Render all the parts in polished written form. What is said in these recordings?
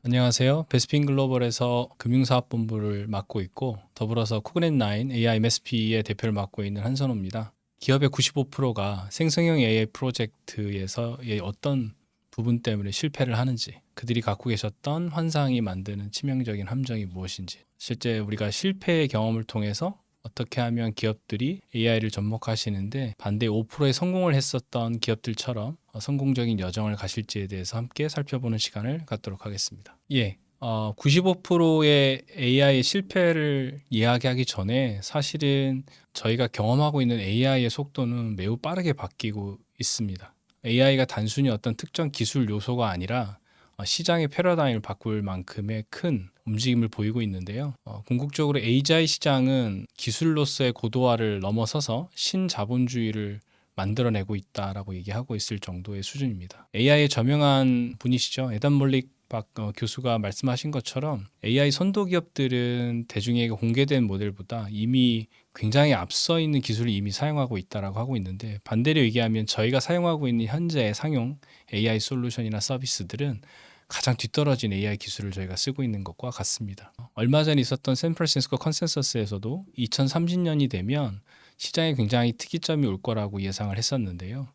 안녕하세요. 베스핀 글로벌에서 금융사업본부를 맡고 있고 더불어서 코그넷9 AI MSP의 대표를 맡고 있는 한선호입니다. 기업의 95%가 생성형 AI 프로젝트에서의 어떤 부분 때문에 실패를 하는지, 그들이 갖고 계셨던 환상이 만드는 치명적인 함정이 무엇인지, 실제 우리가 실패의 경험을 통해서 어떻게 하면 기업들이 AI를 접목하시는데 반대 5%의 성공을 했었던 기업들처럼 성공적인 여정을 가실지에 대해서 함께 살펴보는 시간을 갖도록 하겠습니다. 95%의 AI 실패를 이야기하기 전에 사실은 저희가 경험하고 있는 AI의 속도는 매우 빠르게 바뀌고 있습니다. AI가 단순히 어떤 특정 기술 요소가 아니라 시장의 패러다임을 바꿀 만큼의 큰 움직임을 보이고 있는데요. 궁극적으로 AGI 시장은 기술로서의 고도화를 넘어서서 신자본주의를 만들어내고 있다라고 얘기하고 있을 정도의 수준입니다. AI의 저명한 분이시죠. 에단 몰릭 교수가 말씀하신 것처럼 AI 선도 기업들은 대중에게 공개된 모델보다 이미 굉장히 앞서 있는 기술을 이미 사용하고 있다라고 하고 있는데, 반대로 얘기하면 저희가 사용하고 있는 현재의 상용 AI 솔루션이나 서비스들은 가장 뒤떨어진 AI 기술을 저희가 쓰고 있는 것과 같습니다. 얼마 전에 있었던 샌프란시스코 컨센서스에서도 2030년이 되면 시장에 굉장히 특이점이 올 거라고 예상을 했었는데요.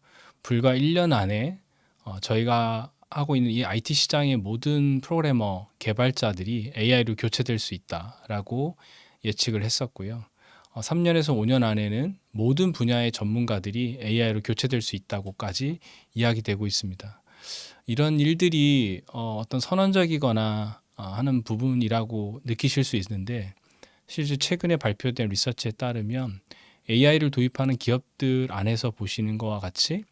불과 1년 안에 저희가 하고 있는 이 IT 시장의 모든 프로그래머 개발자들이 AI로 교체될 수 있다라고 예측을 했었고요. 3년에서 5년 안에는 모든 분야의 전문가들이 AI로 교체될 수 있다고까지 이야기되고 있습니다. 이런 일들이 어떤 선언적이거나 하는 부분이라고 느끼실 수 있는데, 실제 최근에 발표된 리서치에 따르면 AI를 도입하는 기업들 안에서 보시는 것과 같이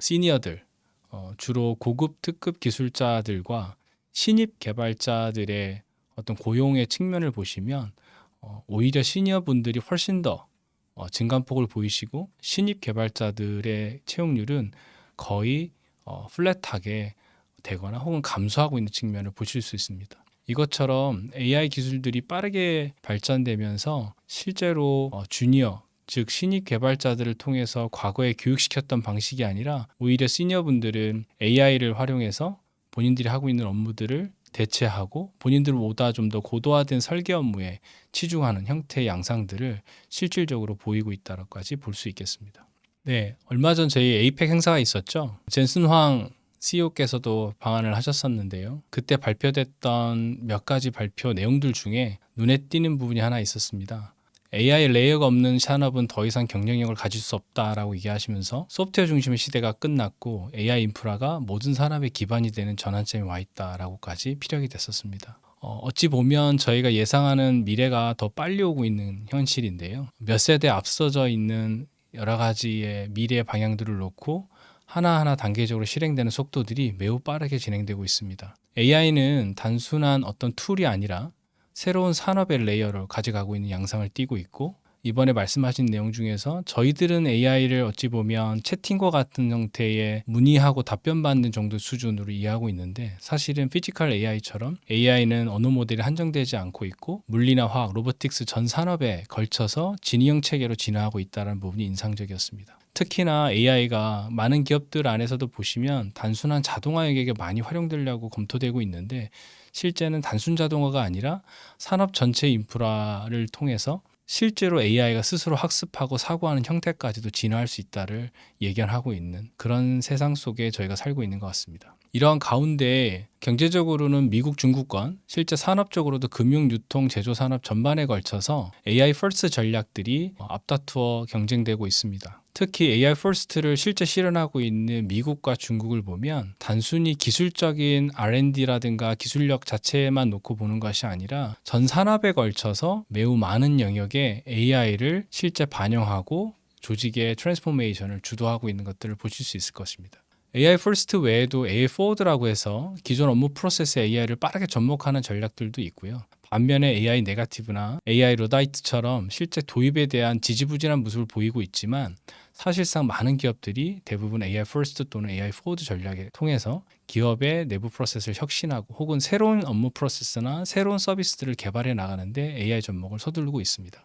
시니어들, 주로 고급 특급 기술자들과 신입 개발자들의 어떤 고용의 측면을 보시면 오히려 시니어 분들이 훨씬 더 증감폭을 보이시고, 신입 개발자들의 채용률은 거의 플랫하게 되거나 혹은 감소하고 있는 측면을 보실 수 있습니다. 이것처럼 AI 기술들이 빠르게 발전되면서 실제로 주니어, 즉 신입 개발자들을 통해서 과거에 교육시켰던 방식이 아니라 오히려 시니어분들은 AI를 활용해서 본인들이 하고 있는 업무들을 대체하고 본인들보다 좀 더 고도화된 설계 업무에 치중하는 형태의 양상들을 실질적으로 보이고 있다고까지 볼 수 있겠습니다. 네, 얼마 전 저희 에이펙 행사가 있었죠. 젠슨 황 CEO께서도 방한을 하셨었는데요. 그때 발표됐던 몇 가지 발표 내용들 중에 눈에 띄는 부분이 하나 있었습니다. AI 레이어가 없는 산업은 더 이상 경쟁력을 가질 수 없다라고 얘기하시면서 소프트웨어 중심의 시대가 끝났고 AI 인프라가 모든 산업의 기반이 되는 전환점에 와 있다라고까지 피력이 됐었습니다. 어찌 보면 저희가 예상하는 미래가 더 빨리 오고 있는 현실인데요. 몇 세대 앞서져 있는 여러 가지의 미래 방향들을 놓고 하나하나 단계적으로 실행되는 속도들이 매우 빠르게 진행되고 있습니다. AI는 단순한 어떤 툴이 아니라 새로운 산업의 레이어를 가져가고 있는 양상을 띠고 있고, 이번에 말씀하신 내용 중에서 저희들은 AI를 어찌 보면 채팅과 같은 형태의 문의하고 답변받는 정도 수준으로 이해하고 있는데, 사실은 피지컬 AI처럼 AI는 언어 모델이 한정되지 않고 있고 물리나 화학, 로보틱스 전 산업에 걸쳐서 진위형 체계로 진화하고 있다는 부분이 인상적이었습니다. 특히나 AI가 많은 기업들 안에서도 보시면 단순한 자동화 영역에 많이 활용되려고 검토되고 있는데, 실제는 단순 자동화가 아니라 산업 전체 인프라를 통해서 실제로 AI가 스스로 학습하고 사고하는 형태까지도 진화할 수 있다를 예견하고 있는 그런 세상 속에 저희가 살고 있는 것 같습니다. 이러한 가운데 경제적으로는 미국, 중국권, 실제 산업적으로도 금융, 유통, 제조 산업 전반에 걸쳐서 AI 퍼스트 전략들이 앞다투어 경쟁되고 있습니다. 특히 AI 퍼스트를 실제 실현하고 있는 미국과 중국을 보면 단순히 기술적인 R&D라든가 기술력 자체만 놓고 보는 것이 아니라 전 산업에 걸쳐서 매우 많은 영역에 AI를 실제 반영하고 조직의 트랜스포메이션을 주도하고 있는 것들을 보실 수 있을 것입니다. AI 퍼스트 외에도 AI 포워드라고 해서 기존 업무 프로세스에 AI를 빠르게 접목하는 전략들도 있고요. 반면에 AI 네거티브나 AI 로다이트처럼 실제 도입에 대한 지지부진한 모습을 보이고 있지만, 사실상 많은 기업들이 대부분 AI 퍼스트 또는 AI 포워드 전략을 통해서 기업의 내부 프로세스를 혁신하고 혹은 새로운 업무 프로세스나 새로운 서비스들을 개발해 나가는데 AI 접목을 서두르고 있습니다.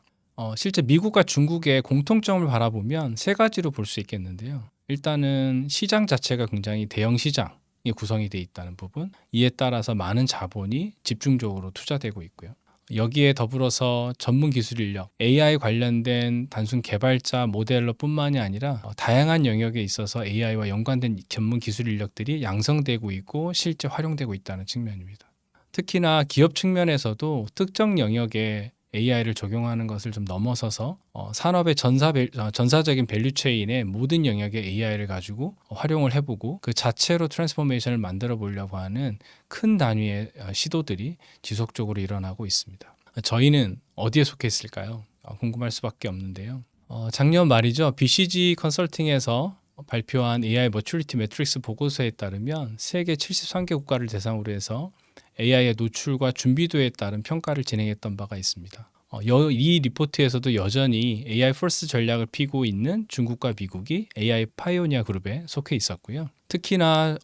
실제 미국과 중국의 공통점을 바라보면 세 가지로 볼 수 있겠는데요. 일단은 시장 자체가 굉장히 대형 시장, 구성이 돼 있다는 부분, 이에 따라서 많은 자본이 집중적으로 투자되고 있고요. 여기에 더불어서 전문 기술 인력, AI 관련된 단순 개발자, 모델러뿐만이 아니라 다양한 영역에 있어서 AI와 연관된 전문 기술 인력들이 양성되고 있고 실제 활용되고 있다는 측면입니다. 특히나 기업 측면에서도 특정 영역에 AI를 적용하는 것을 좀 넘어서서 산업의 전사적인 밸류체인의 모든 영역에 AI를 가지고 활용을 해보고 그 자체로 트랜스포메이션을 만들어 보려고 하는 큰 단위의 시도들이 지속적으로 일어나고 있습니다. 저희는 어디에 속해 있을까요? 궁금할 수밖에 없는데요. 작년 말이죠. BCG 컨설팅에서 발표한 AI 머추리티 매트릭스 보고서에 따르면 세계 73개 국가를 대상으로 해서 AI의 노출과 준비도에 따른 평가를 진행했던 바가 있습니다. 이 리포트에서도 여전히 AI 퍼스트 전략을 피고 있는 중국과 미국이 AI 파이오니아 그룹에 속해 있었고요. 특히나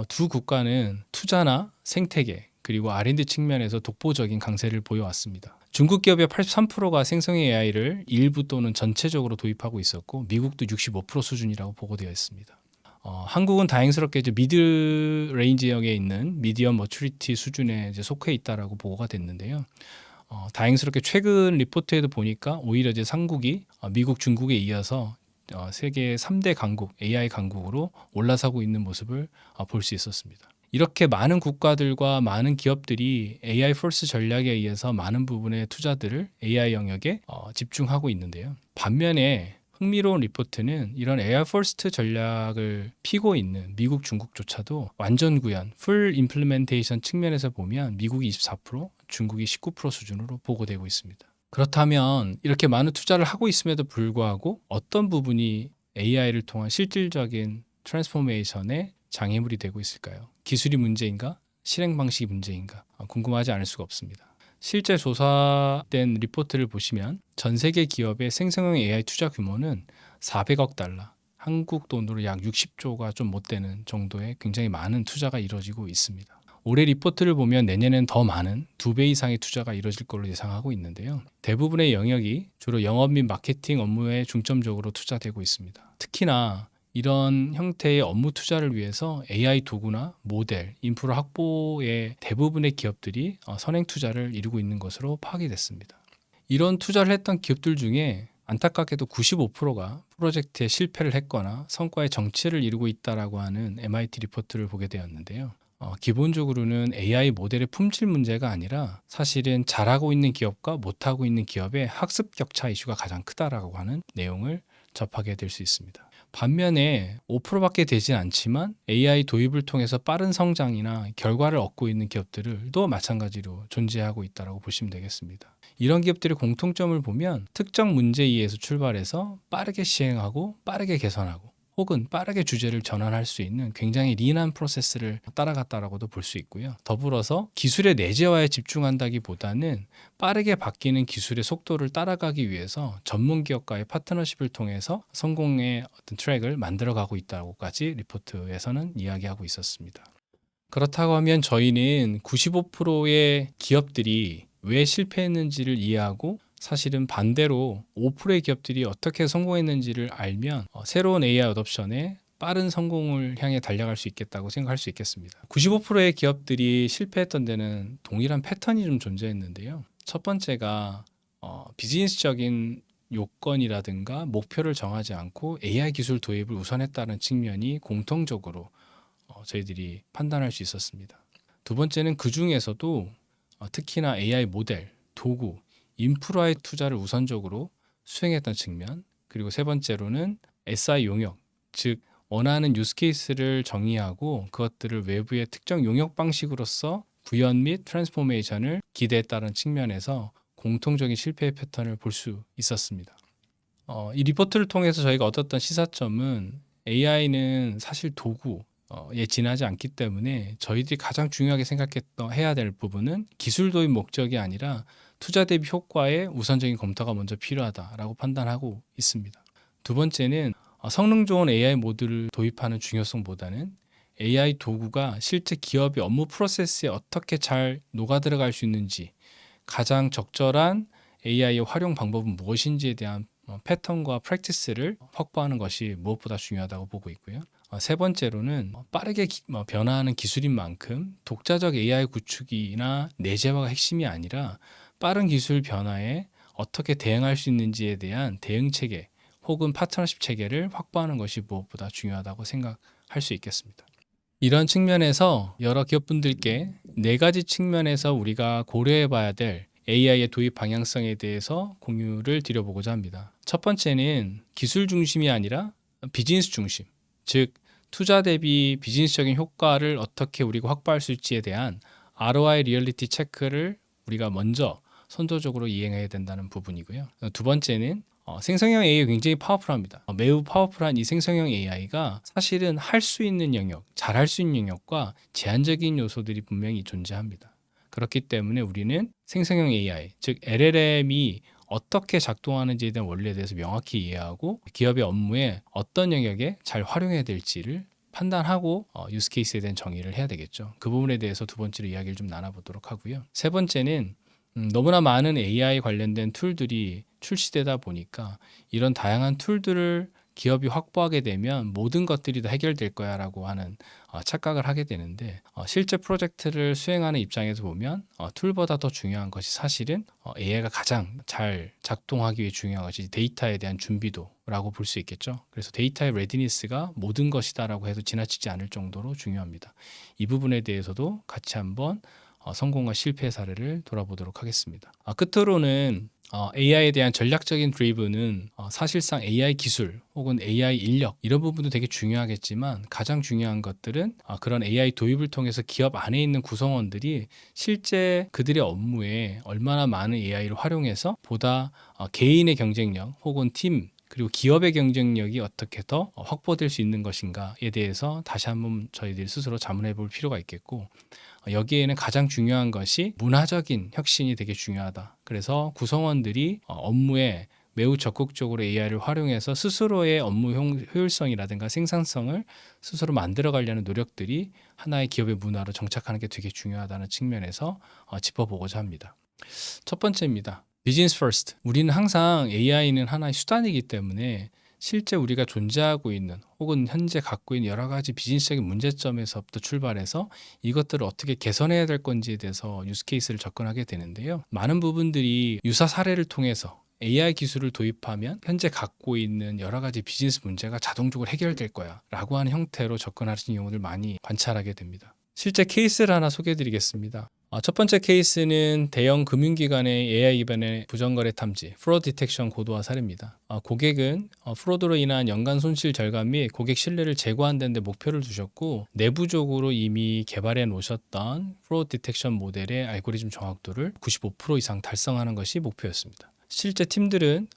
두 국가는 투자나 생태계 그리고 R&D 측면에서 독보적인 강세를 보여왔습니다. 중국 기업의 83%가 생성 AI를 일부 또는 전체적으로 도입하고 있었고 미국도 65% 수준이라고 보고되어 있습니다. 한국은 다행스럽게 이제 미드 레인지형에 있는 미디엄 머추리티 수준에 이제 속해 있다라고 보고가 됐는데요. 다행스럽게 최근 리포트에도 보니까 오히려 이제 상국이 미국, 중국에 이어서 세계 3대 강국, AI 강국으로 올라서고 있는 모습을 볼 수 있었습니다. 이렇게 많은 국가들과 많은 기업들이 AI 퍼스트 전략에 의해서 많은 부분의 투자들을 AI 영역에 집중하고 있는데요. 반면에 흥미로운 리포트는 이런 AI 퍼스트 전략을 피고 있는 미국, 중국조차도 완전 구현, 풀 임플리멘테이션 측면에서 보면 미국이 24%, 중국이 19% 수준으로 보고되고 있습니다. 그렇다면 이렇게 많은 투자를 하고 있음에도 불구하고 어떤 부분이 AI를 통한 실질적인 트랜스포메이션의 장애물이 되고 있을까요? 기술이 문제인가? 실행 방식이 문제인가? 궁금하지 않을 수가 없습니다. 실제 조사된 리포트를 보시면 전 세계 기업의 생성형 AI 투자 규모는 400억 달러, 한국 돈으로 약 60조가 좀 못 되는 정도의 굉장히 많은 투자가 이루어지고 있습니다. 올해 리포트를 보면 내년엔 더 많은 2배 이상의 투자가 이루어질 걸로 예상하고 있는데요. 대부분의 영역이 주로 영업 및 마케팅 업무에 중점적으로 투자되고 있습니다. 특히나 이런 형태의 업무 투자를 위해서 AI 도구나 모델, 인프라 확보에 대부분의 기업들이 선행 투자를 이루고 있는 것으로 파악이 됐습니다. 이런 투자를 했던 기업들 중에 안타깝게도 95%가 프로젝트에 실패를 했거나 성과의 정체를 이루고 있다라고 하는 MIT 리포트를 보게 되었는데요. 기본적으로는 AI 모델의 품질 문제가 아니라 사실은 잘하고 있는 기업과 못하고 있는 기업의 학습 격차 이슈가 가장 크다라고 하는 내용을 접하게 될 수 있습니다. 반면에 5%밖에 되진 않지만 AI 도입을 통해서 빠른 성장이나 결과를 얻고 있는 기업들도 마찬가지로 존재하고 있다고 보시면 되겠습니다. 이런 기업들의 공통점을 보면 특정 문제의에서 출발해서 빠르게 시행하고 빠르게 개선하고 혹은 빠르게 주제를 전환할 수 있는 굉장히 린한 프로세스를 따라갔다라고도 볼 수 있고요. 더불어서 기술의 내재화에 집중한다기보다는 빠르게 바뀌는 기술의 속도를 따라가기 위해서 전문 기업과의 파트너십을 통해서 성공의 어떤 트랙을 만들어가고 있다고까지 리포트에서는 이야기하고 있었습니다. 그렇다고 하면 저희는 95%의 기업들이 왜 실패했는지를 이해하고 사실은 반대로 5%의 기업들이 어떻게 성공했는지를 알면 새로운 AI 어둰션에 빠른 성공을 향해 달려갈 수 있겠다고 생각할 수 있겠습니다. 95%의 기업들이 실패했던 데는 동일한 패턴이 좀 존재했는데요. 첫 번째가 비즈니스적인 요건이라든가 목표를 정하지 않고 AI 기술 도입을 우선했다는 측면이 공통적으로 저희들이 판단할 수 있었습니다. 두 번째는 그 중에서도 특히나 AI 모델, 도구, 인프라의 투자를 우선적으로 수행했던 측면, 그리고 세 번째로는 SI 용역, 즉 원하는 유스케이스를 정의하고 그것들을 외부의 특정 용역 방식으로서 구현 및 트랜스포메이션을 기대했다는 측면에서 공통적인 실패의 패턴을 볼 수 있었습니다. 이 리포트를 통해서 저희가 얻었던 시사점은 AI는 사실 도구에 지나지 않기 때문에 저희들이 가장 중요하게 해야 될 부분은 기술 도입 목적이 아니라 투자 대비 효과의 우선적인 검토가 먼저 필요하다라고 판단하고 있습니다. 두 번째는 성능 좋은 AI 모듈을 도입하는 중요성보다는 AI 도구가 실제 기업의 업무 프로세스에 어떻게 잘 녹아들어갈 수 있는지, 가장 적절한 AI의 활용 방법은 무엇인지에 대한 패턴과 프랙티스를 확보하는 것이 무엇보다 중요하다고 보고 있고요. 세 번째로는 빠르게 변화하는 기술인 만큼 독자적 AI 구축이나 내재화가 핵심이 아니라 빠른 기술 변화에 어떻게 대응할 수 있는지에 대한 대응 체계 혹은 파트너십 체계를 확보하는 것이 무엇보다 중요하다고 생각할 수 있겠습니다. 이런 측면에서 여러 기업분들께 네 가지 측면에서 우리가 고려해 봐야 될 AI의 도입 방향성에 대해서 공유를 드려보고자 합니다. 첫 번째는 기술 중심이 아니라 비즈니스 중심, 즉 투자 대비 비즈니스적인 효과를 어떻게 우리가 확보할 수 있지에 대한 ROI 리얼리티 체크를 우리가 먼저 선도적으로 이행해야 된다는 부분이고요. 두 번째는 생성형 AI가 굉장히 파워풀합니다. 매우 파워풀한 이 생성형 AI가 사실은 할 수 있는 영역, 잘할 수 있는 영역과 제한적인 요소들이 분명히 존재합니다. 그렇기 때문에 우리는 생성형 AI, 즉 LLM이 어떻게 작동하는지에 대한 원리에 대해서 명확히 이해하고 기업의 업무에 어떤 영역에 잘 활용해야 될지를 판단하고 유스 케이스에 대한 정의를 해야 되겠죠. 그 부분에 대해서 두 번째로 이야기를 좀 나눠보도록 하고요. 세 번째는 너무나 많은 AI 관련된 툴들이 출시되다 보니까 이런 다양한 툴들을 기업이 확보하게 되면 모든 것들이 다 해결될 거야 라고 하는 착각을 하게 되는데 실제 프로젝트를 수행하는 입장에서 보면 툴보다 더 중요한 것이 사실은 AI가 가장 잘 작동하기 위해 중요한 것이 데이터에 대한 준비도라고 볼 수 있겠죠. 그래서 데이터의 레디니스가 모든 것이다 라고 해도 지나치지 않을 정도로 중요합니다. 이 부분에 대해서도 같이 한번 성공과 실패 사례를 돌아보도록 하겠습니다. 끝으로는 AI에 대한 전략적인 드리븐은 사실상 AI 기술 혹은 AI 인력 이런 부분도 되게 중요하겠지만 가장 중요한 것들은 그런 AI 도입을 통해서 기업 안에 있는 구성원들이 실제 그들의 업무에 얼마나 많은 AI를 활용해서 보다 개인의 경쟁력 혹은 팀 그리고 기업의 경쟁력이 어떻게 더 확보될 수 있는 것인가에 대해서 다시 한번 저희들 스스로 자문해 볼 필요가 있겠고 여기에는 가장 중요한 것이 문화적인 혁신이 되게 중요하다. 그래서 구성원들이 업무에 매우 적극적으로 AI를 활용해서 스스로의 업무 효율성이라든가 생산성을 스스로 만들어가려는 노력들이 하나의 기업의 문화로 정착하는 게 되게 중요하다는 측면에서 짚어보고자 합니다. 첫 번째입니다. 비즈니스 퍼스트. 우리는 항상 AI는 하나의 수단이기 때문에 실제 우리가 존재하고 있는 혹은 현재 갖고 있는 여러 가지 비즈니스적인 문제점에서부터 출발해서 이것들을 어떻게 개선해야 될 건지에 대해서 유스 케이스를 접근하게 되는데요. 많은 부분들이 유사 사례를 통해서 AI 기술을 도입하면 현재 갖고 있는 여러 가지 비즈니스 문제가 자동적으로 해결될 거야 라고 하는 형태로 접근하시는 경우를 많이 관찰하게 됩니다. 실제 케이스를 하나 소개해 드리겠습니다. 첫 번째 케이스는 대형 금융기관의 AI 기반의 부정거래 탐지, 프로드 디텍션 고도화 사례입니다. 고객은 프로드로 인한 연간 손실 절감 및 고객 신뢰를 제고한다는 데 목표를 두셨고 내부적으로 이미 개발해 놓으셨던 프로드 디텍션 모델의 알고리즘 정확도를 95% 이상 달성하는 것이 목표였습니다. 실제 팀들은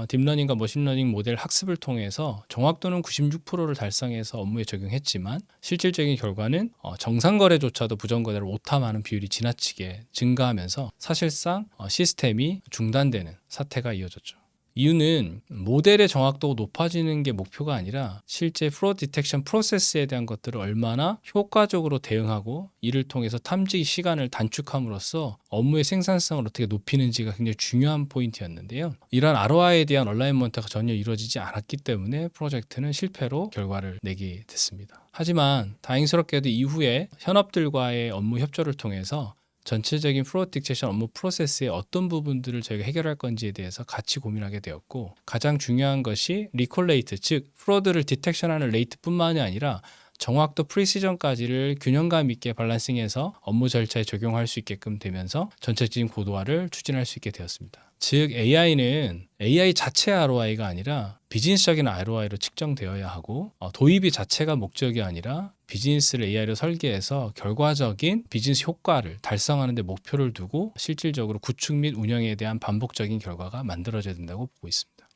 딥러닝과 머신러닝 모델 학습을 통해서 정확도는 96%를 달성해서 업무에 적용했지만 실질적인 결과는 정상 거래조차도 부정 거래를 오탐하는 비율이 지나치게 증가하면서 사실상 시스템이 중단되는 사태가 이어졌죠. 이유는 모델의 정확도가 높아지는 게 목표가 아니라 실제 프로드 디텍션 프로세스에 대한 것들을 얼마나 효과적으로 대응하고 이를 통해서 탐지 시간을 단축함으로써 업무의 생산성을 어떻게 높이는지가 굉장히 중요한 포인트였는데요. 이러한 ROI에 대한 얼라이먼트가 전혀 이루어지지 않았기 때문에 프로젝트는 실패로 결과를 내게 됐습니다. 하지만 다행스럽게도 이후에 현업들과의 업무 협조를 통해서 전체적인 프로드 디텍션 업무 프로세스의 어떤 부분들을 저희가 해결할 건지에 대해서 같이 고민하게 되었고 가장 중요한 것이 리콜 레이트, 즉 프로드를 디텍션하는 레이트뿐만이 아니라 정확도 프리시전까지를 균형감 있게 밸런싱해서 업무 절차에 적용할 수 있게끔 되면서 전체적인 고도화를 추진할 수 있게 되었습니다. 즉 AI는 AI 자체의 ROI가 아니라 비즈니스적인 ROI로 측정되어야 하고 도입이 자체가 목적이 아니라 비즈니스를 AI로 설계해서 결과적인 비즈니스 효과를 달성하는 데 목표를 두고 실질적으로 구축 및 운영에 대한 반복적인 결과가 만들어져야 된다고 보고 있습니다.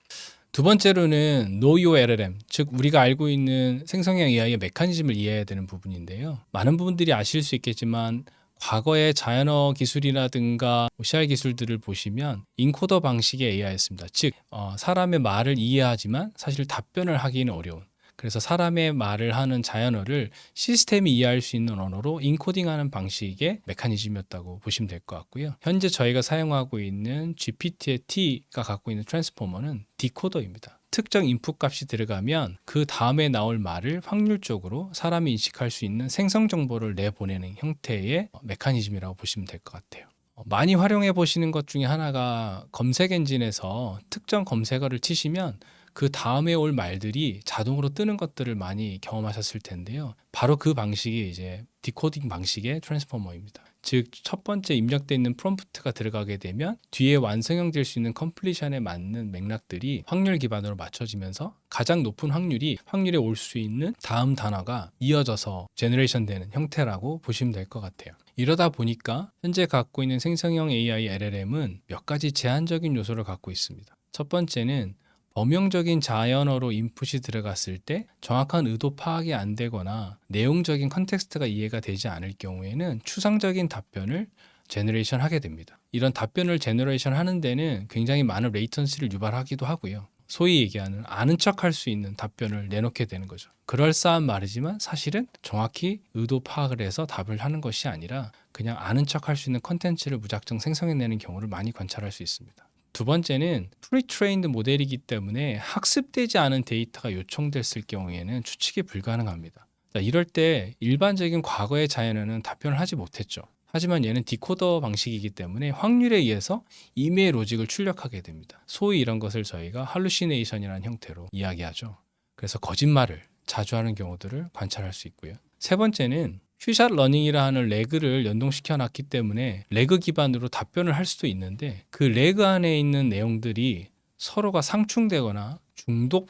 두 번째로는 Know Your LLM, 즉 우리가 알고 있는 생성형 AI의 메커니즘을 이해해야 되는 부분인데요. 많은 부분들이 아실 수 있겠지만 과거의 자연어 기술이라든가 CR 기술들을 보시면 인코더 방식의 AI였습니다. 즉 사람의 말을 이해하지만 사실 답변을 하기는 어려운 그래서 사람의 말을 하는 자연어를 시스템이 이해할 수 있는 언어로 인코딩하는 방식의 메커니즘이었다고 보시면 될 것 같고요. 현재 저희가 사용하고 있는 GPT의 T가 갖고 있는 트랜스포머는 디코더입니다. 특정 인풋 값이 들어가면 그 다음에 나올 말을 확률적으로 사람이 인식할 수 있는 생성 정보를 내보내는 형태의 메커니즘이라고 보시면 될 것 같아요. 많이 활용해 보시는 것 중에 하나가 검색 엔진에서 특정 검색어를 치시면 그 다음에 올 말들이 자동으로 뜨는 것들을 많이 경험하셨을 텐데요. 바로 그 방식이 이제 디코딩 방식의 트랜스포머입니다. 즉, 첫 번째 입력되어 있는 프롬프트가 들어가게 되면 뒤에 완성형될 수 있는 컴플리션에 맞는 맥락들이 확률 기반으로 맞춰지면서 가장 높은 확률에 올 수 있는 다음 단어가 이어져서 제너레이션 되는 형태라고 보시면 될 것 같아요. 이러다 보니까 현재 갖고 있는 생성형 AI LLM은 몇 가지 제한적인 요소를 갖고 있습니다. 첫 번째는 범용적인 자연어로 인풋이 들어갔을 때 정확한 의도 파악이 안 되거나 내용적인 컨텍스트가 이해가 되지 않을 경우에는 추상적인 답변을 제너레이션 하게 됩니다. 이런 답변을 제너레이션 하는 데는 굉장히 많은 레이턴시를 유발하기도 하고요. 소위 얘기하는 아는 척 할 수 있는 답변을 내놓게 되는 거죠. 그럴싸한 말이지만 사실은 정확히 의도 파악을 해서 답을 하는 것이 아니라 그냥 아는 척 할 수 있는 컨텐츠를 무작정 생성해내는 경우를 많이 관찰할 수 있습니다. 두 번째는 프리트레인드 모델이기 때문에 학습되지 않은 데이터가 요청됐을 경우에는 추측이 불가능합니다. 자, 이럴 때 일반적인 과거의 자연어는 답변을 하지 못했죠. 하지만 얘는 디코더 방식이기 때문에 확률에 의해서 임의의 로직을 출력하게 됩니다. 소위 이런 것을 저희가 할루시네이션이라는 형태로 이야기하죠. 그래서 거짓말을 자주 하는 경우들을 관찰할 수 있고요. 세 번째는 퓨샷 러닝이라 하는 레그를 연동시켜 놨기 때문에 레그 기반으로 답변을 할 수도 있는데 그 레그 안에 있는 내용들이 서로가 상충되거나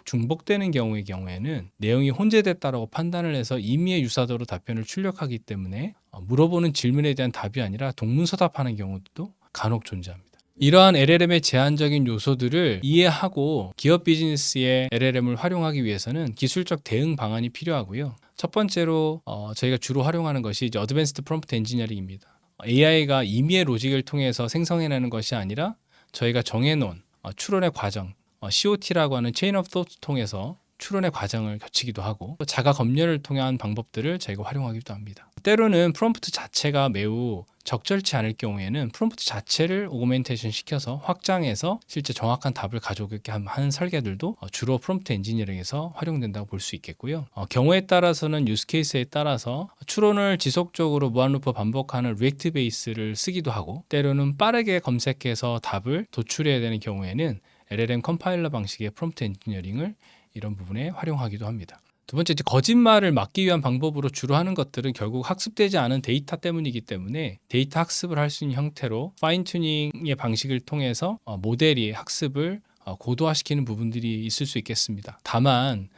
중복되는 경우에는 내용이 혼재됐다라고 판단을 해서 임의의 유사도로 답변을 출력하기 때문에 물어보는 질문에 대한 답이 아니라 동문서답하는 경우도 간혹 존재합니다. 이러한 LLM의 제한적인 요소들을 이해하고 기업 비즈니스의 LLM을 활용하기 위해서는 기술적 대응 방안이 필요하고요. 첫 번째로 저희가 주로 활용하는 것이 이제 어드밴스드 프롬프트 엔지니어링입니다. AI가 임의의 로직을 통해서 생성해내는 것이 아니라 저희가 정해놓은 추론의 과정, COT라고 하는 체인 오브 톳을 통해서 추론의 과정을 거치기도 하고 자가 검열을 통한 방법들을 저희가 활용하기도 합니다. 때로는 프롬프트 자체가 매우 적절치 않을 경우에는 프롬프트 자체를 오그멘테이션 시켜서 확장해서 실제 정확한 답을 가져오게 하는 설계들도 주로 프롬프트 엔지니어링에서 활용된다고 볼 수 있겠고요. 경우에 따라서는 유스 케이스에 따라서 추론을 지속적으로 무한루프 반복하는 리액트 베이스를 쓰기도 하고 때로는 빠르게 검색해서 답을 도출해야 되는 경우에는 LLM 컴파일러 방식의 프롬프트 엔지니어링을 이런 부분에 활용하기도 합니다. 두 번째, 이제 거짓말을 막기 위한 방법으로 주로 하는 것들은 결국 학습되지 않은 데이터 때문이기 때문에 데이터 학습을 할 수 있는 형태로 파인 튜닝의 방식을 통해서 모델이 학습을 고도화시키는 부분들이 있을 수 있겠습니다. 다만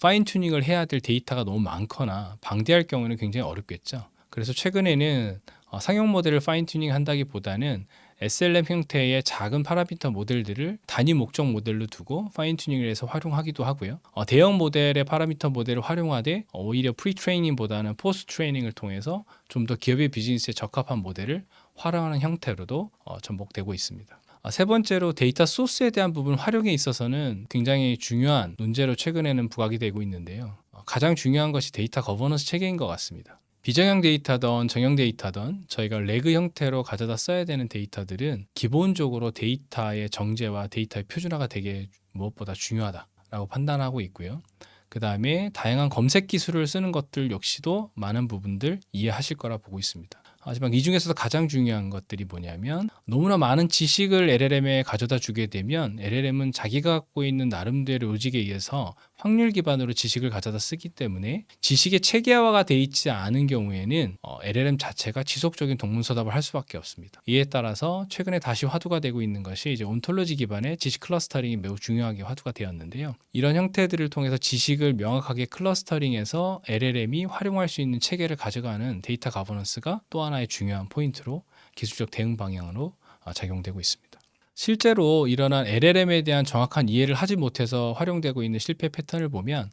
파인 튜닝을 해야 될 데이터가 너무 많거나 방대할 경우는 굉장히 어렵겠죠. 그래서 최근에는 상용 모델을 파인 튜닝 한다기보다는 SLM 형태의 작은 파라미터 모델들을 단위 목적 모델로 두고 파인 튜닝을 해서 활용하기도 하고요. 대형 모델의 파라미터 모델을 활용하되 오히려 프리 트레이닝보다는 포스트 트레이닝을 통해서 좀 더 기업의 비즈니스에 적합한 모델을 활용하는 형태로도 접목되고 있습니다. 세 번째로 데이터 소스에 대한 부분 활용에 있어서는 굉장히 중요한 논제로 최근에는 부각이 되고 있는데요. 가장 중요한 것이 데이터 거버넌스 체계인 것 같습니다. 비정형 데이터든 정형 데이터든 저희가 레그 형태로 가져다 써야 되는 데이터들은 기본적으로 데이터의 정제와 데이터의 표준화가 되게 무엇보다 중요하다라고 판단하고 있고요. 그 다음에 다양한 검색 기술을 쓰는 것들 역시도 많은 부분들 이해하실 거라 보고 있습니다. 하지만 이 중에서도 가장 중요한 것들이 뭐냐면 너무나 많은 지식을 LLM에 가져다 주게 되면 LLM은 자기가 갖고 있는 나름대로 로직에 의해서 확률 기반으로 지식을 가져다 쓰기 때문에 지식의 체계화가 돼 있지 않은 경우에는 LLM 자체가 지속적인 동문서답을 할 수밖에 없습니다. 이에 따라서 최근에 다시 화두가 되고 있는 것이 이제 온톨로지 기반의 지식 클러스터링이 매우 중요하게 화두가 되었는데요. 이런 형태들을 통해서 지식을 명확하게 클러스터링해서 LLM이 활용할 수 있는 체계를 가져가는 데이터 가버넌스가 또 하나의 중요한 포인트로 기술적 대응 방향으로 작용되고 있습니다. 실제로 일어난 LLM에 대한 정확한 이해를 하지 못해서 활용되고 있는 실패 패턴을 보면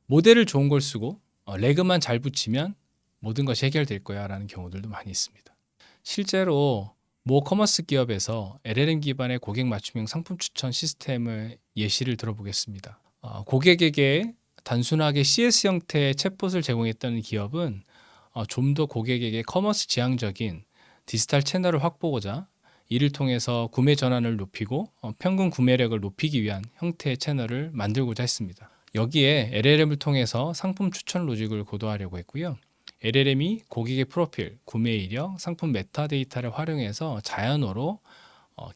모델을 좋은 걸 쓰고 레그만 잘 붙이면 모든 것이 해결될 거야 라는 경우들도 많이 있습니다. 실제로 모 커머스 기업에서 LLM 기반의 고객 맞춤형 상품 추천 시스템의 예시를 들어보겠습니다. 고객에게 단순하게 CS 형태의 챗봇을 제공했다는 기업은 좀 더 고객에게 커머스 지향적인 디지털 채널을 확보하고자 이를 통해서 구매 전환을 높이고 평균 구매력을 높이기 위한 형태의 채널을 만들고자 했습니다. 여기에 LLM을 통해서 상품 추천 로직을 고도하려고 했고요. LLM이 고객의 프로필, 구매 이력, 상품 메타데이터를 활용해서 자연어로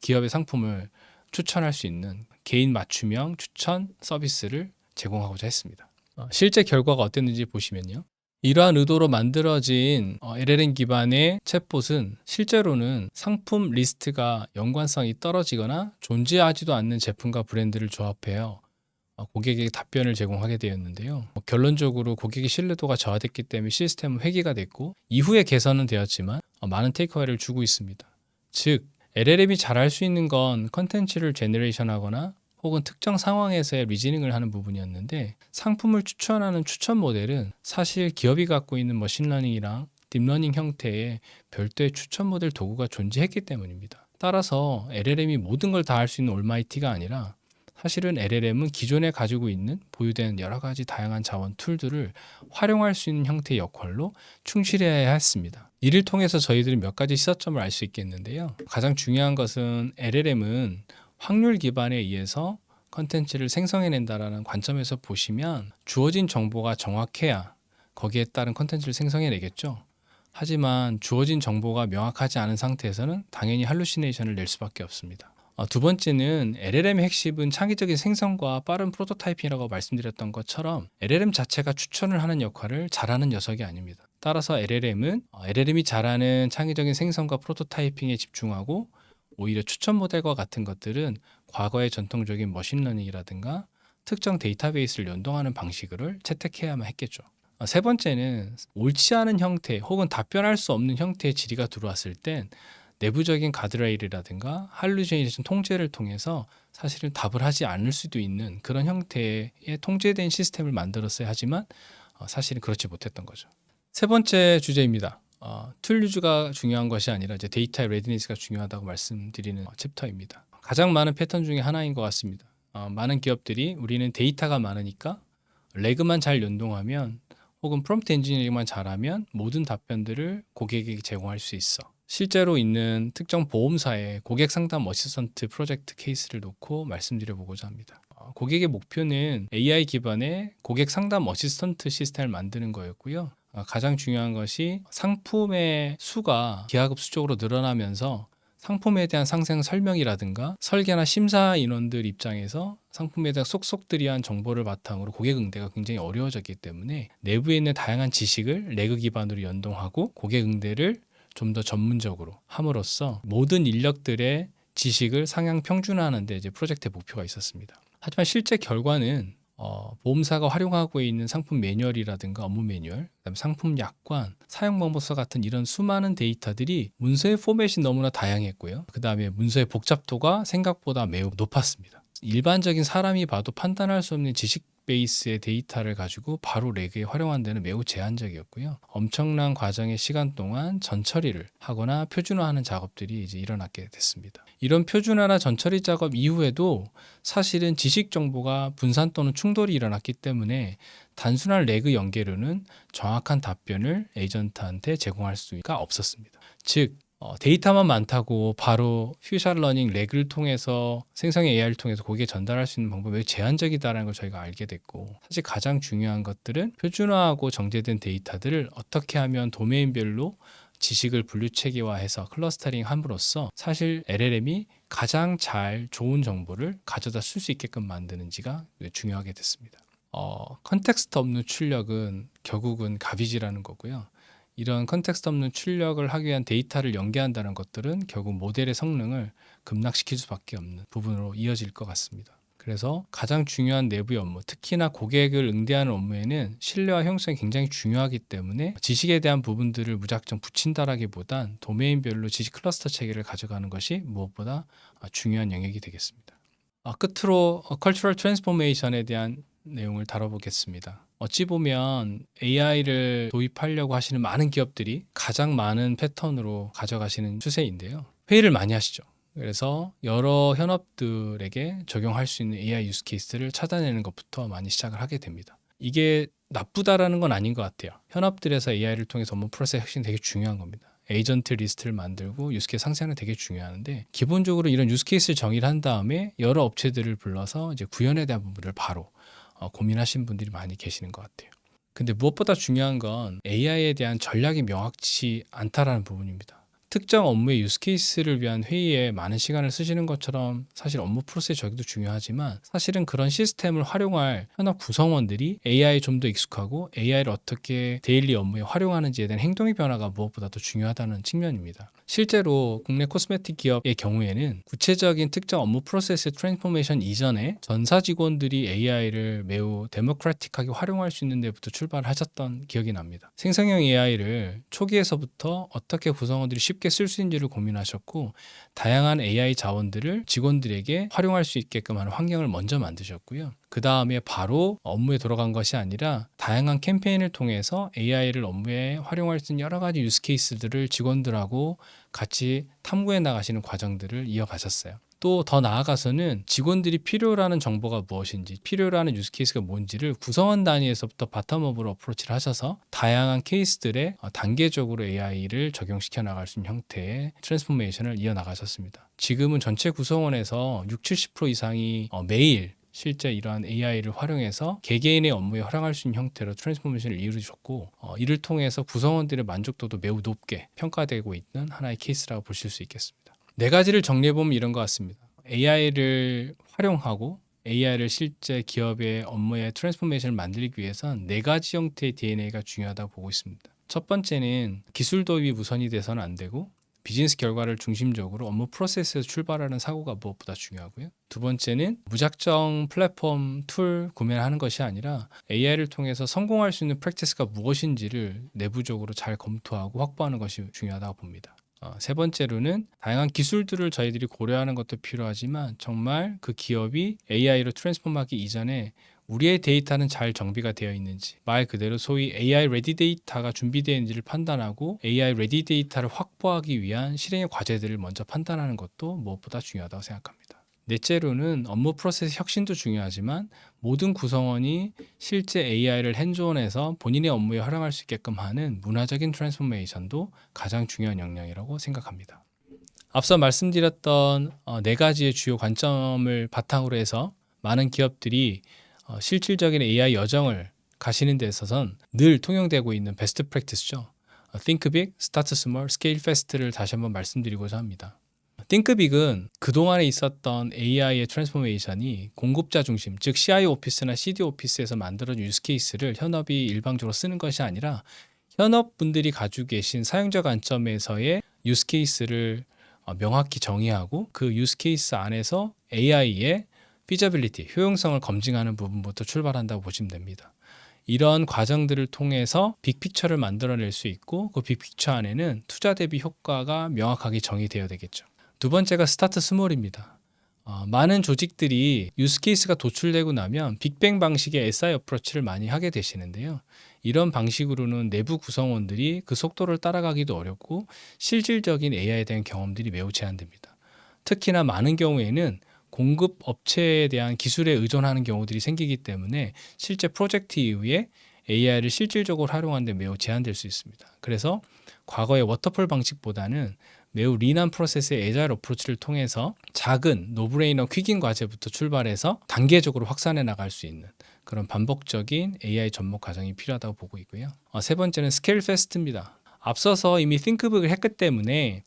기업의 상품을 추천할 수 있는 개인 맞춤형 추천 서비스를 제공하고자 했습니다. 실제 결과가 어땠는지 보시면요. 이러한 의도로 만들어진 LLM 기반의 챗봇은 실제로는 상품 리스트가 연관성이 떨어지거나 존재하지도 않는 제품과 브랜드를 조합해요. 고객에게 답변을 제공하게 되었는데요. 결론적으로 고객의 신뢰도가 저하됐기 때문에 시스템은 폐기가 됐고 이후에 개선은 되었지만 많은 테이크어웨이를 주고 있습니다. 즉 LLM이 잘할 수 있는 건 컨텐츠를 제너레이션하거나 혹은 특정 상황에서의 리즈닝을 하는 부분이었는데 상품을 추천하는 추천 모델은 사실 기업이 갖고 있는 머신러닝이랑 딥러닝 형태의 별도의 추천 모델 도구가 존재했기 때문입니다. 따라서 LLM이 모든 걸 다 할 수 있는 올마이티가 아니라 사실은 LLM은 기존에 가지고 있는 보유된 여러 가지 다양한 자원 툴들을 활용할 수 있는 형태의 역할로 충실해야 했습니다. 이를 통해서 저희들이 몇 가지 시사점을 알 수 있겠는데요. 가장 중요한 것은 LLM은 확률 기반에 의해서 컨텐츠를 생성해낸다라는 관점에서 보시면 주어진 정보가 정확해야 거기에 따른 컨텐츠를 생성해내겠죠. 하지만 주어진 정보가 명확하지 않은 상태에서는 당연히 할루시네이션을 낼 수밖에 없습니다. 두 번째는 LLM의 핵심은 창의적인 생성과 빠른 프로토타이핑이라고 말씀드렸던 것처럼 LLM 자체가 추천을 하는 역할을 잘하는 녀석이 아닙니다. 따라서 LLM이 잘하는 창의적인 생성과 프로토타이핑에 집중하고 오히려 추천 모델과 같은 것들은 과거의 전통적인 머신러닝이라든가 특정 데이터베이스를 연동하는 방식을 채택해야만 했겠죠. 세 번째는 옳지 않은 형태 혹은 답변할 수 없는 형태의 질의가 들어왔을 땐 내부적인 가드레일이라든가 할루시네이션 통제를 통해서 사실은 답을 하지 않을 수도 있는 그런 형태의 통제된 시스템을 만들었어야 하지만 사실은 그렇지 못했던 거죠. 세 번째 주제입니다. 툴 유즈가 중요한 것이 아니라 이제 데이터의 레디니스가 중요하다고 말씀드리는 챕터입니다. 가장 많은 패턴 중에 하나인 것 같습니다. 많은 기업들이 우리는 데이터가 많으니까 레그만 잘 연동하면 혹은 프롬프트 엔지니어링만 잘하면 모든 답변들을 고객에게 제공할 수 있어. 실제로 있는 특정 보험사의 고객 상담 어시스턴트 프로젝트 케이스를 놓고 말씀드려보고자 합니다. 고객의 목표는 AI 기반의 고객 상담 어시스턴트 시스템을 만드는 거였고요. 가장 중요한 것이 상품의 수가 기하급수적으로 늘어나면서 상품에 대한 상생 설명이라든가 설계나 심사 인원들 입장에서 상품에 대한 속속들이한 정보를 바탕으로 고객 응대가 굉장히 어려워졌기 때문에 내부에 있는 다양한 지식을 레그 기반으로 연동하고 고객 응대를 좀 더 전문적으로 함으로써 모든 인력들의 지식을 상향 평준화하는 데 이제 프로젝트의 목표가 있었습니다. 하지만 실제 결과는 보험사가 활용하고 있는 상품 매뉴얼이라든가 업무 매뉴얼, 그다음에 상품 약관, 사용 방법서 같은 이런 수많은 데이터들이 문서의 포맷이 너무나 다양했고요. 그다음에 문서의 복잡도가 생각보다 매우 높았습니다. 일반적인 사람이 봐도 판단할 수 없는 지식 베이스의 데이터를 가지고 바로 레그에 활용한 데는 매우 제한적이었고요. 엄청난 과정의 시간 동안 전처리를 하거나 표준화하는 작업들이 이제 일어나게 됐습니다. 이런 표준화나 전처리 작업 이후에도 사실은 지식 정보가 분산 또는 충돌이 일어났기 때문에 단순한 레그 연계로는 정확한 답변을 에이전트한테 제공할 수가 없었습니다. 즉 데이터만 많다고 바로 퓨처러닝 레그를 통해서 생성의 AI를 통해서 고객에 전달할 수 있는 방법이 매우 제한적이다라는 걸 저희가 알게 됐고 사실 가장 중요한 것들은 표준화하고 정제된 데이터들을 어떻게 하면 도메인별로 지식을 분류 체계화해서 클러스터링 함으로써 사실 LLM이 가장 잘 좋은 정보를 가져다 쓸 수 있게끔 만드는지가 중요하게 됐습니다. 컨텍스트 없는 출력은 결국은 가비지라는 거고요. 이런 컨텍스트 없는 출력을 하기 위한 데이터를 연계한다는 것들은 결국 모델의 성능을 급락시킬 수밖에 없는 부분으로 이어질 것 같습니다. 그래서 가장 중요한 내부의 업무, 특히나 고객을 응대하는 업무에는 신뢰와 형성이 굉장히 중요하기 때문에 지식에 대한 부분들을 무작정 붙인다라기보단 도메인별로 지식 클러스터 체계를 가져가는 것이 무엇보다 중요한 영역이 되겠습니다. 끝으로 컬처럴 트랜스포메이션에 대한 내용을 다뤄보겠습니다. 어찌 보면 AI를 도입하려고 하시는 많은 기업들이 가장 많은 패턴으로 가져가시는 추세인데요. 회의를 많이 하시죠. 그래서 여러 현업들에게 적용할 수 있는 AI 유스 케이스를 찾아내는 것부터 많이 시작을 하게 됩니다. 이게 나쁘다라는 건 아닌 것 같아요. 현업들에서 AI를 통해서 업무 프로세스 혁신이 되게 중요한 겁니다. 에이전트 리스트를 만들고 유스케이스 상세하는 게 되게 중요한데, 기본적으로 이런 유스케이스를 정의를 한 다음에 여러 업체들을 불러서 이제 구현에 대한 부분을 바로 고민하신 분들이 많이 계시는 것 같아요. 근데 무엇보다 중요한 건 AI에 대한 전략이 명확치 않다라는 부분입니다. 특정 업무의 유스케이스를 위한 회의에 많은 시간을 쓰시는 것처럼 사실 업무 프로세스 적용도 중요하지만, 사실은 그런 시스템을 활용할 현업 구성원들이 AI에 좀 더 익숙하고 AI를 어떻게 데일리 업무에 활용하는지에 대한 행동의 변화가 무엇보다 더 중요하다는 측면입니다. 실제로 국내 코스메틱 기업의 경우에는 구체적인 특정 업무 프로세스 트랜스포메이션 이전에 전사 직원들이 AI를 매우 데모크라틱하게 활용할 수 있는 데부터 출발하셨던 기억이 납니다. 생성형 AI를 초기에서부터 어떻게 구성원들이 쉽게 쓸 수 있는지를 고민하셨고, 다양한 AI 자원들을 직원들에게 활용할 수 있게끔 하는 환경을 먼저 만드셨고요. 그 다음에 바로 업무에 돌아간 것이 아니라 다양한 캠페인을 통해서 AI를 업무에 활용할 수 있는 여러 가지 유스 케이스들을 직원들하고 같이 탐구해 나가시는 과정들을 이어가셨어요. 또 더 나아가서는 직원들이 필요로 하는 정보가 무엇인지, 필요로 하는 유스 케이스가 뭔지를 구성원 단위에서부터 바텀업으로 어프로치를 하셔서 다양한 케이스들에 단계적으로 AI를 적용시켜 나갈 수 있는 형태의 트랜스포메이션을 이어나가셨습니다. 지금은 전체 구성원에서 60-70% 이상이 매일 실제 이러한 AI를 활용해서 개개인의 업무에 활용할 수 있는 형태로 트랜스포메이션을 이루셨고, 이를 통해서 구성원들의 만족도도 매우 높게 평가되고 있는 하나의 케이스라고 보실 수 있겠습니다. 네 가지를 정리해보면 이런 것 같습니다. AI를 활용하고 AI를 실제 기업의 업무에 트랜스포메이션을 만들기 위해선 네 가지 형태의 DNA가 중요하다고 보고 있습니다. 첫 번째는 기술 도입이 우선이 돼서는 안 되고, 비즈니스 결과를 중심적으로 업무 프로세스에서 출발하는 사고가 무엇보다 중요하고요. 두 번째는 무작정 플랫폼 툴 구매를 하는 것이 아니라 AI를 통해서 성공할 수 있는 프랙티스가 무엇인지를 내부적으로 잘 검토하고 확보하는 것이 중요하다고 봅니다. 세 번째로는 다양한 기술들을 저희들이 고려하는 것도 필요하지만, 정말 그 기업이 AI로 트랜스폼하기 이전에 우리의 데이터는 잘 정비가 되어 있는지, 말 그대로 소위 AI 레디 데이터가 준비되어 있는지를 판단하고 AI 레디 데이터를 확보하기 위한 실행의 과제들을 먼저 판단하는 것도 무엇보다 중요하다고 생각합니다. 넷째로는 업무 프로세스 혁신도 중요하지만, 모든 구성원이 실제 AI를 핸즈온해서 본인의 업무에 활용할 수 있게끔 하는 문화적인 트랜스포메이션도 가장 중요한 역량이라고 생각합니다. 앞서 말씀드렸던 네 가지의 주요 관점을 바탕으로 해서 많은 기업들이 실질적인 AI 여정을 가시는 데 있어서는 늘 통용되고 있는 베스트 프랙티스죠. Think Big, Start Small, Scale Fast를 다시 한번 말씀드리고자 합니다. Think Big은 그동안에 있었던 AI의 트랜스포메이션이 공급자 중심, 즉 CIO 오피스나 CD 오피스에서 만들어진 유스 케이스를 현업이 일방적으로 쓰는 것이 아니라 현업분들이 가지고 계신 사용자 관점에서의 유스 케이스를 명확히 정의하고, 그 유스 케이스 안에서 AI의 피저빌리티, 효용성을 검증하는 부분부터 출발한다고 보시면 됩니다. 이런 과정들을 통해서 빅픽처를 만들어낼 수 있고, 그 빅픽처 안에는 투자 대비 효과가 명확하게 정의되어야 되겠죠. 두 번째가 스타트 스몰입니다. 많은 조직들이 유스케이스가 도출되고 나면 빅뱅 방식의 SI 어프로치를 많이 하게 되시는데요. 이런 방식으로는 내부 구성원들이 그 속도를 따라가기도 어렵고 실질적인 AI에 대한 경험들이 매우 제한됩니다. 특히나 많은 경우에는 공급 업체에 대한 기술에 의존하는 경우들이 생기기 때문에 실제 프로젝트 이후에 AI를 실질적으로 활용하는 데 매우 제한될 수 있습니다. 그래서 과거의 워터폴 방식보다는 매우 린한 프로세스의 애자일 어프로치를 통해서 작은 노브레이너 퀵인 과제부터 출발해서 단계적으로 확산해 나갈 수 있는 그런 반복적인 AI 접목 과정이 필요하다고 보고 있고요. 세 번째는 스케일 패스트입니다. 앞서서 이미 띵크빅을 했기 때문에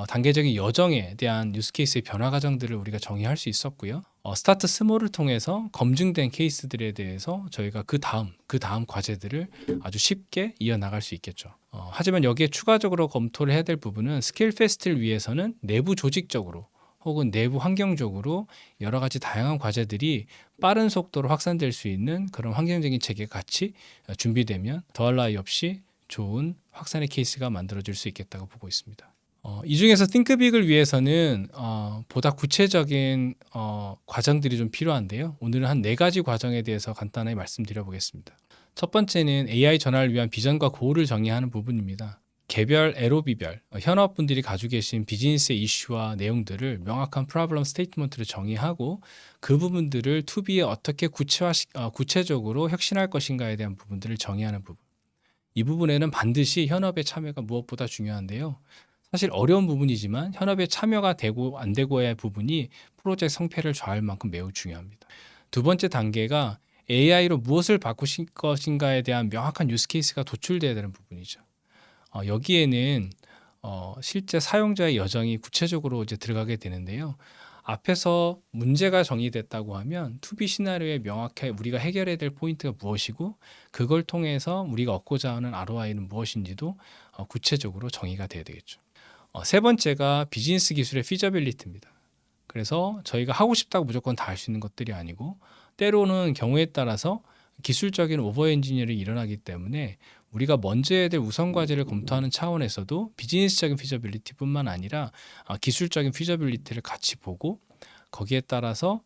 단계적인 여정에 대한 유스케이스의 변화 과정들을 우리가 정의할 수 있었고요. 스타트 스몰을 통해서 검증된 케이스들에 대해서 저희가 그 다음 과제들을 아주 쉽게 이어나갈 수 있겠죠. 하지만 여기에 추가적으로 검토를 해야 될 부분은 스케일 패스트를 위해서는 내부 조직적으로 혹은 내부 환경적으로 여러 가지 다양한 과제들이 빠른 속도로 확산될 수 있는 그런 환경적인 체계가 같이 준비되면 더할 나위 없이 좋은 확산의 케이스가 만들어질 수 있겠다고 보고 있습니다. 이 중에서 띵크빅을 위해서는 보다 구체적인 과정들이 좀 필요한데요. 오늘은 한 4가지 과정에 대해서 간단하게 말씀드려 보겠습니다. 첫 번째는 AI 전환을 위한 비전과 고울을 정의하는 부분입니다. 개별 LOB별 현업분들이 가지고 계신 비즈니스의 이슈와 내용들을 명확한 프로블럼 스테이트먼트로 정의하고 그 부분들을 투비에 어떻게 구체적으로 혁신할 것인가에 대한 부분들을 정의하는 부분. 이 부분에는 반드시 현업의 참여가 무엇보다 중요한데요. 사실 어려운 부분이지만 현업의 참여가 되고 안 되고의 부분이 프로젝트 성패를 좌우할 만큼 매우 중요합니다. 두 번째 단계가 AI로 무엇을 바꾸실 것인가에 대한 명확한 유스 케이스가 도출되어야 되는 부분이죠. 여기에는 실제 사용자의 여정이 구체적으로 이제 들어가게 되는데요. 앞에서 문제가 정의됐다고 하면 투비 시나리오에 명확하게 우리가 해결해야 될 포인트가 무엇이고 그걸 통해서 우리가 얻고자 하는 ROI는 무엇인지도 구체적으로 정의가 돼야 되겠죠. 세 번째가 비즈니스 기술의 피저빌리티입니다. 그래서 저희가 하고 싶다고 무조건 다 할 수 있는 것들이 아니고 때로는 경우에 따라서 기술적인 오버 엔지니어링이 일어나기 때문에 우리가 먼저 해야 될 우선 과제를 검토하는 차원에서도 비즈니스적인 피저빌리티뿐만 아니라 기술적인 피저빌리티를 같이 보고 거기에 따라서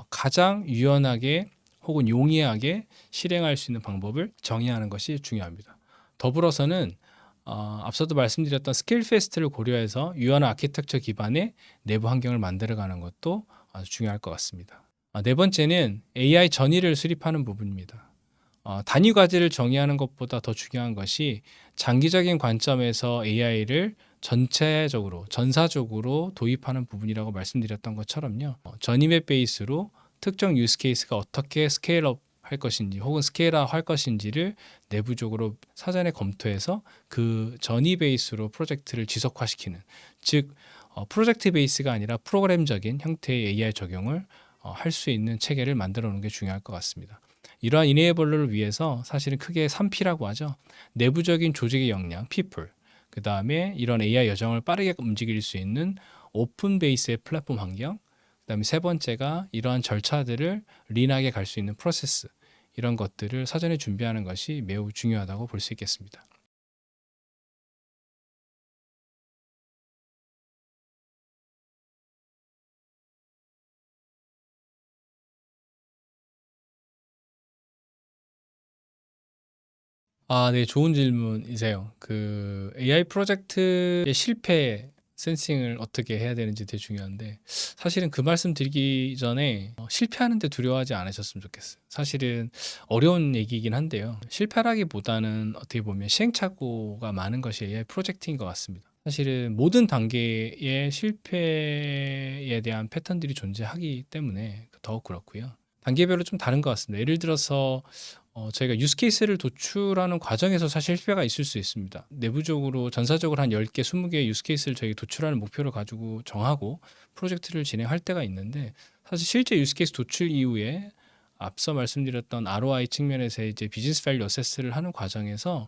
가장 유연하게 혹은 용이하게 실행할 수 있는 방법을 정의하는 것이 중요합니다. 더불어서는 앞서도 말씀드렸던 스케일 페스트를 고려해서 유연한 아키텍처 기반의 내부 환경을 만들어가는 것도 아주 중요할 것 같습니다. 네 번째는 AI 전의를 수립하는 부분입니다. 단위 과제를 정의하는 것보다 더 중요한 것이 장기적인 관점에서 AI를 전체적으로, 전사적으로 도입하는 부분이라고 말씀드렸던 것처럼요. 전임의 베이스로 특정 유스 케이스가 어떻게 스케일업 할 것인지 혹은 스케일업 할 것인지를 내부적으로 사전에 검토해서 그 전이 베이스로 프로젝트를 지속화시키는, 즉 프로젝트 베이스가 아니라 프로그램적인 형태의 AI 적용을 할 수 있는 체계를 만들어 놓는 게 중요할 것 같습니다. 이러한 이네이블러를 위해서 사실은 크게 3P라고 하죠. 내부적인 조직의 역량, people. 그 다음에 이런 AI 여정을 빠르게 움직일 수 있는 오픈 베이스의 플랫폼 환경. 그 다음에 세 번째가 이러한 절차들을 린하게 갈 수 있는 프로세스. 이런 것들을 사전에 준비하는 것이 매우 중요하다고 볼 수 있겠습니다. 네, 좋은 질문이세요. 그 AI 프로젝트의 실패 센싱을 어떻게 해야 되는지 되게 중요한데 사실은 그 말씀 드리기 전에 실패하는데 두려워하지 않으셨으면 좋겠어요. 사실은 어려운 얘기이긴 한데요. 실패라기보다는 어떻게 보면 시행착오가 많은 것이 AI 프로젝트인 것 같습니다. 사실은 모든 단계의 실패에 대한 패턴들이 존재하기 때문에 더욱 그렇고요. 단계별로 좀 다른 것 같습니다. 예를 들어서 저희가 유스 케이스를 도출하는 과정에서 사실 실패가 있을 수 있습니다. 내부적으로 전사적으로 한 10개, 20개의 유스 케이스를 저희 도출하는 목표를 가지고 정하고 프로젝트를 진행할 때가 있는데 사실 실제 유스 케이스 도출 이후에 앞서 말씀드렸던 ROI 측면에서 이제 비즈니스 밸류 어세스를 하는 과정에서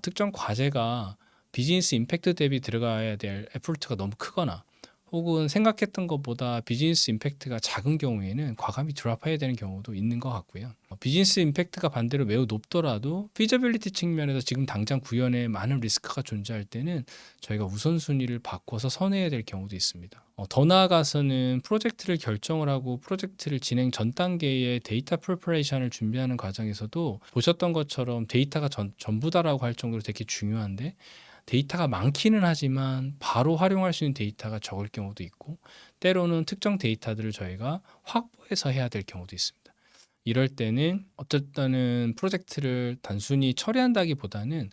특정 과제가 비즈니스 임팩트 대비 들어가야 될 에포트가 너무 크거나 혹은 생각했던 것보다 비즈니스 임팩트가 작은 경우에는 과감히 드랍해야 되는 경우도 있는 것 같고요. 비즈니스 임팩트가 반대로 매우 높더라도 피저빌리티 측면에서 지금 당장 구현에 많은 리스크가 존재할 때는 저희가 우선순위를 바꿔서 선회해야 될 경우도 있습니다. 더 나아가서는 프로젝트를 결정을 하고 프로젝트를 진행 전 단계의 데이터 프리퍼레이션을 준비하는 과정에서도 보셨던 것처럼 데이터가 전부다라고 할 정도로 되게 중요한데 데이터가 많기는 하지만 바로 활용할 수 있는 데이터가 적을 경우도 있고 때로는 특정 데이터들을 저희가 확보해서 해야 될 경우도 있습니다. 이럴 때는 어쨌든 프로젝트를 단순히 처리한다기보다는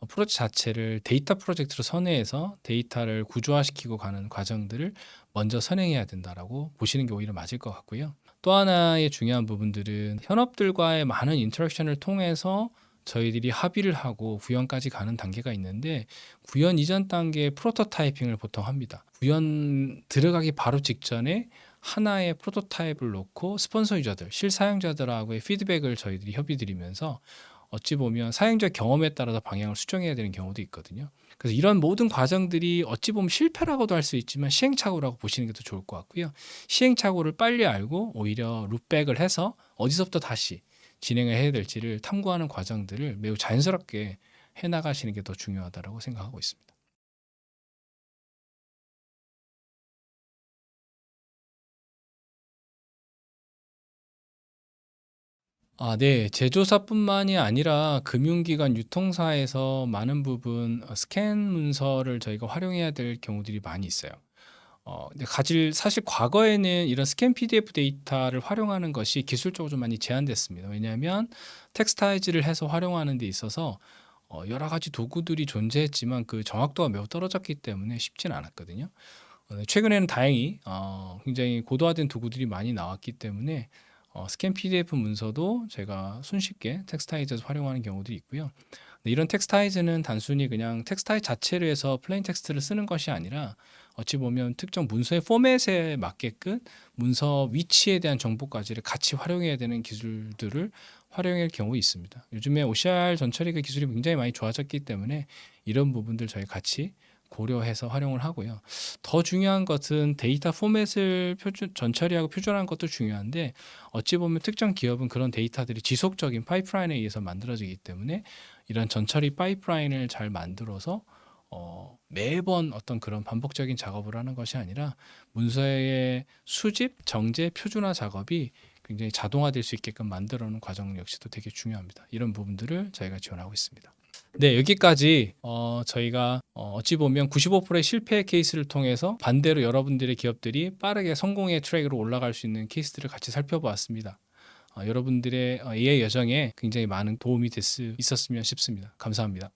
프로젝트 자체를 데이터 프로젝트로 선회해서 데이터를 구조화시키고 가는 과정들을 먼저 선행해야 된다라고 보시는 게 오히려 맞을 것 같고요. 또 하나의 중요한 부분들은 현업들과의 많은 인터랙션을 통해서 저희들이 합의를 하고 구현까지 가는 단계가 있는데 구현 이전 단계에 프로토타이핑을 보통 합니다. 구현 들어가기 바로 직전에 하나의 프로토타입을 놓고 스폰서 유저들, 실사용자들하고의 피드백을 저희들이 협의 드리면서 어찌 보면 사용자 경험에 따라서 방향을 수정해야 되는 경우도 있거든요. 그래서 이런 모든 과정들이 어찌 보면 실패라고도 할 수 있지만 시행착오라고 보시는 게 더 좋을 것 같고요. 시행착오를 빨리 알고 오히려 룻백을 해서 어디서부터 다시 진행을 해야 될지를 탐구하는 과정들을 매우 자연스럽게 해나가시는 게 더 중요하다고 생각하고 있습니다. 네. 제조사뿐만이 아니라 금융기관, 유통사에서 많은 부분 스캔 문서를 저희가 활용해야 될 경우들이 많이 있어요. 근데 가질 사실 과거에는 이런 스캔 PDF 데이터를 활용하는 것이 기술적으로 좀 많이 제한됐습니다. 왜냐하면 텍스타이즈를 해서 활용하는 데 있어서 여러 가지 도구들이 존재했지만 그 정확도가 매우 떨어졌기 때문에 쉽지는 않았거든요. 최근에는 다행히 굉장히 고도화된 도구들이 많이 나왔기 때문에 스캔 PDF 문서도 제가 손쉽게 텍스타이즈에서 활용하는 경우들이 있고요. 근데 이런 텍스타이즈는 단순히 그냥 텍스타이즈 자체로 해서 플레인 텍스트를 쓰는 것이 아니라 어찌 보면 특정 문서의 포맷에 맞게끔 문서 위치에 대한 정보까지를 같이 활용해야 되는 기술들을 활용할 경우 있습니다. 요즘에 OCR 전처리가 기술이 굉장히 많이 좋아졌기 때문에 이런 부분들 저희 같이 고려해서 활용을 하고요. 더 중요한 것은 데이터 포맷을 전처리하고 표준화하는 것도 중요한데 어찌 보면 특정 기업은 그런 데이터들이 지속적인 파이프라인에 의해서 만들어지기 때문에 이런 전처리 파이프라인을 잘 만들어서 매번 어떤 그런 반복적인 작업을 하는 것이 아니라 문서의 수집, 정제, 표준화 작업이 굉장히 자동화될 수 있게끔 만들어 놓은 과정 역시도 되게 중요합니다. 이런 부분들을 저희가 지원하고 있습니다. 네, 여기까지 저희가 어찌 보면 95%의 실패 케이스를 통해서 반대로 여러분들의 기업들이 빠르게 성공의 트랙으로 올라갈 수 있는 케이스들을 같이 살펴보았습니다. 여러분들의 AI 여정에 굉장히 많은 도움이 있었으면 싶습니다. 감사합니다.